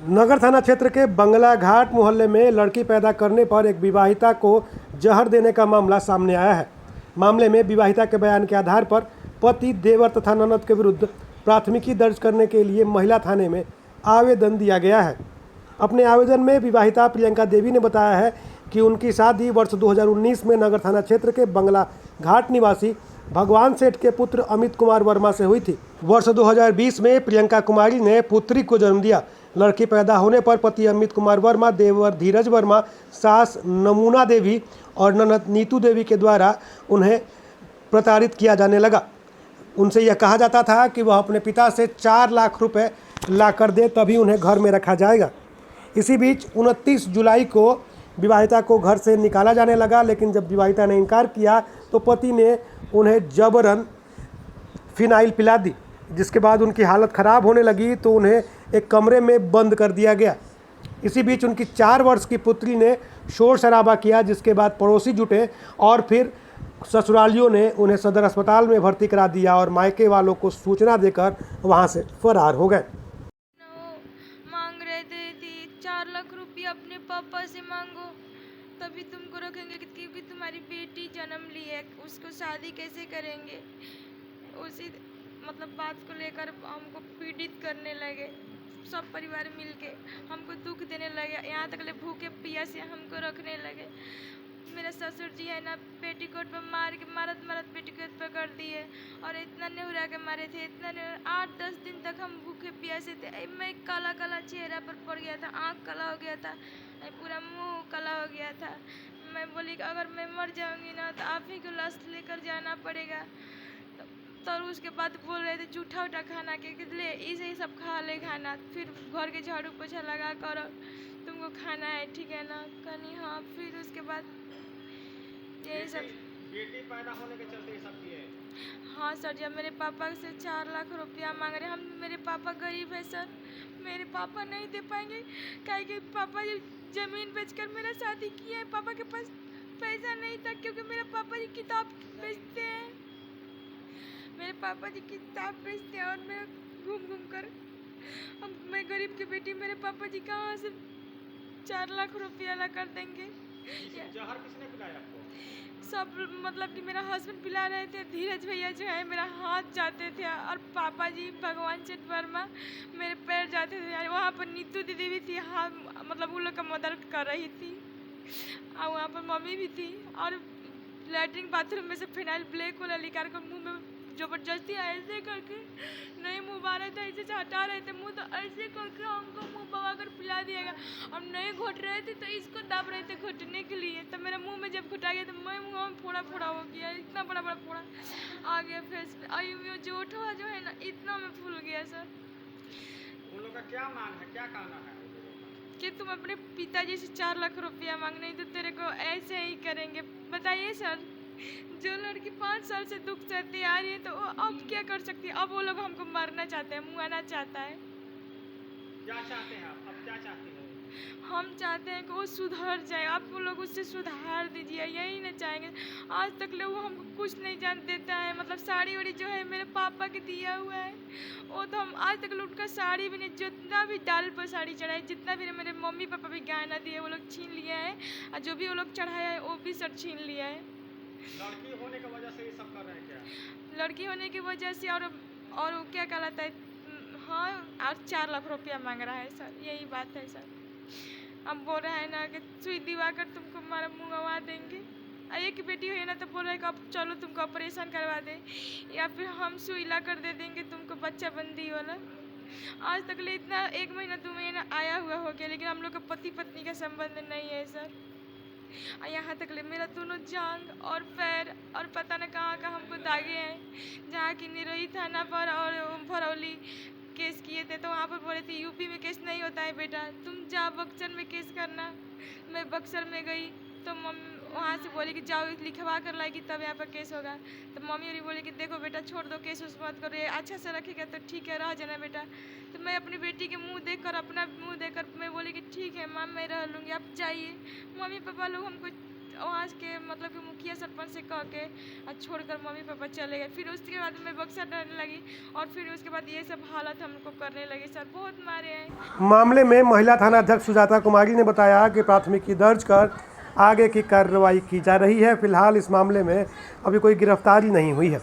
नगर थाना क्षेत्र के बंगला घाट मोहल्ले में लड़की पैदा करने पर एक विवाहिता को जहर देने का मामला सामने आया है। मामले में विवाहिता के बयान के आधार पर पति, देवर तथा ननद के विरुद्ध प्राथमिकी दर्ज करने के लिए महिला थाने में आवेदन दिया गया है। अपने आवेदन में विवाहिता प्रियंका देवी ने बताया है कि उनकी शादी वर्ष 2019 में नगर थाना क्षेत्र के बंगला घाट निवासी भगवान सेठ के पुत्र अमित कुमार वर्मा से हुई थी। वर्ष 2020 में प्रियंका कुमारी ने पुत्री को जन्म दिया। लड़की पैदा होने पर पति अमित कुमार वर्मा, देवर धीरज वर्मा, सास नमूना देवी और ननद नीतू देवी के द्वारा उन्हें प्रताड़ित किया जाने लगा। उनसे यह कहा जाता था कि वह अपने पिता से 4 लाख रुपए ला कर दे, तभी उन्हें घर में रखा जाएगा। इसी बीच 29 जुलाई को विवाहिता को घर से निकाला जाने लगा, लेकिन जब विवाहिता ने इनकार किया तो पति ने उन्हें जबरन फिनाइल पिला दी, जिसके बाद उनकी हालत ख़राब होने लगी तो उन्हें एक कमरे में बंद कर दिया गया। इसी बीच उनकी 4 वर्ष की पुत्री ने शोर शराबा किया, जिसके बाद पड़ोसी जुटे और फिर ससुरालियों ने उन्हें सदर अस्पताल में भर्ती करा दिया और मायके वालों को सूचना देकर वहां से फरार हो गए। मांग रहे थे 4 लाख रुपया अपने पापा से मांगो तभी तुमको रखेंगे, क्योंकि तुम्हारी बेटी जन्म ली है, उसको शादी कैसे करेंगे। उसी मतलब बात को लेकर हमको पीड़ित करने लगे। सब परिवार मिलके हमको दुख देने लगे, यहाँ तक ले भूखे प्यासे हमको रखने लगे। मेरा ससुर जी है ना, पेटीकोट पर मारत पेटीकोट पर कर दिए और इतना नेहुरा के मारे थे, इतना 8-10 दिन तक हम भूखे प्यासे थे। मैं काला काला चेहरा पर पड़ गया था, आँख काला हो गया था, पूरा मुंह काला हो गया था। मैं बोली कि अगर मैं मर जाऊंगी ना तो आप ही को लाश लेकर जाना पड़ेगा। तो उसके बाद बोल रहे थे जूठा उठा खाना के ले इसे सब खा ले खाना, फिर घर के झाड़ू पोछा लगा कर तुमको खाना है, ठीक है ना। कहनी हाँ। फिर उसके बाद यही सब बेटी पैदा होने के चलते ये सब किए। हाँ सर जी, मेरे पापा से 4 लाख रुपया मांग रहे। हम मेरे पापा गरीब है सर, मेरे पापा नहीं दे पाएंगे, कि पापा जी जमीन बेचकर मेरा शादी किया है। पापा के पास पैसा नहीं था, क्योंकि मेरे पापा जी किताब बेचते हैं। मेरे पापा जी किताब बेचते हैं और मैं घूम कर मैं गरीब की बेटी, मेरे पापा जी कहाँ से 4 लाख रुपया ला कर देंगे। जहर किसने पिलाया आपको? सब मतलब कि मेरा हस्बैंड पिला रहे थे, धीरज भैया जो है मेरा हाथ जाते थे और पापा जी भगवान सेठ वर्मा मेरे पैर जाते थे। वहाँ पर नीतू दीदी भी थी, हाँ मतलब उन लोग का मदद कर रही थी, और वहाँ पर मम्मी भी थी। और लैट्रिन बाथरूम में से फिनाइल ब्लैक वाला निकाल कर मुँह में जबरदस्ती ऐसे करके नहीं मुँह बार रहे थे, ऐसे से हटा रहे थे मुँह, तो ऐसे करके हमको मुँह पका कर पिला दिएगा। और नहीं घुट रहे थे तो इसको दब रहे थे घुटने के लिए, तो मेरे मुंह में जब घुटा गया तो मैं मुँह में फोड़ा हो गया, इतना बड़ा फोड़ा आ गया फेस पे। और जो उठवा जो है ना, इतना में फूल गया सर। उन लोगों का क्या मांग है, क्या कहना है कि तुम अपने पिताजी से 4 लाख रुपया मांग, नहीं तो तेरे को ऐसे ही करेंगे। बताइए सर, जो लड़की 5 साल से दुख सहती आ रही है तो वो अब क्या कर सकती है। अब वो लोग हमको मारना चाहते हैं, मुआना चाहता है। क्या चाहते हैं आप? अब क्या चाहते हैं? हम चाहते हैं कि वो सुधर जाए, आप वो लोग उससे सुधार दीजिए, यही नहीं चाहेंगे। आज तक ले वो हमको कुछ नहीं जान देता है, मतलब साड़ी वाड़ी जो है मेरे पापा के दिया हुआ है, वो तो हम आज तक लूट का साड़ी भी नहीं, जितना भी डाल पर साड़ी चढ़ाई, जितना भी मेरे मम्मी पापा भी गहना दिए वो लोग छीन लिया है, और जो भी वो लोग चढ़ाया है वो भी सब छीन लिया है। लड़की होने की वजह से ये सब कर रहे हैं क्या? लड़की होने की वजह से और वो क्या कहलाता है, हाँ, और 4 लाख रुपया मांग रहा है सर, यही बात है सर। अब बोल रहा है ना कि सुई दिवा कर तुमको हमारा मुँह गंवा देंगे। एक बेटी हुई ना तो बोल रहा है कि अब चलो तुमको ऑपरेशन करवा दें, या फिर हम सुई ला कर दे देंगे तुमको बच्चा बंदी वाला। आज तक ले इतना 1 महीना 2 महीना आया हुआ हो गया, लेकिन हम लोग का पति पत्नी का संबंध नहीं है सर। यहाँ तक ले मेरा दोनों जांग और पैर और पता न कहाँ का हमको दागे हैं, जहाँ की निरोई थाना पर और भरौली केस किए थे, तो वहाँ पर बोले थे यूपी में केस नहीं होता है बेटा, तुम जा बक्सर में केस करना। मैं बक्सर में गई तो मम्मी वहाँ से बोली कि जाओ लिखवा कर लाएगी तब यहाँ पर केस होगा। तो मम्मी और बोली कि देखो बेटा छोड़ दो, केस उस मत करो, ये अच्छा से रखेगा तो ठीक है, रह जाना बेटा। तो मैं अपनी बेटी के मुंह देखकर, अपना मुंह देखकर मैं बोली कि ठीक है माँ मैं रह लूँगी, आप जाइए। मम्मी पापा लोग हमको वहाँ के मतलब कि मुखिया सरपंच से कह के छोड़कर मम्मी पापा चले गए। फिर उसके बाद मैं बक्सा डरने लगी और फिर उसके बाद ये सब हालत हमको करने लगे सर, बहुत मारे हैं। मामले में महिला थाना अध्यक्ष सुजाता कुमारी ने बताया कि प्राथमिकी दर्ज कर आगे की कार्रवाई की जा रही है। फिलहाल इस मामले में अभी कोई गिरफ्तारी नहीं हुई है।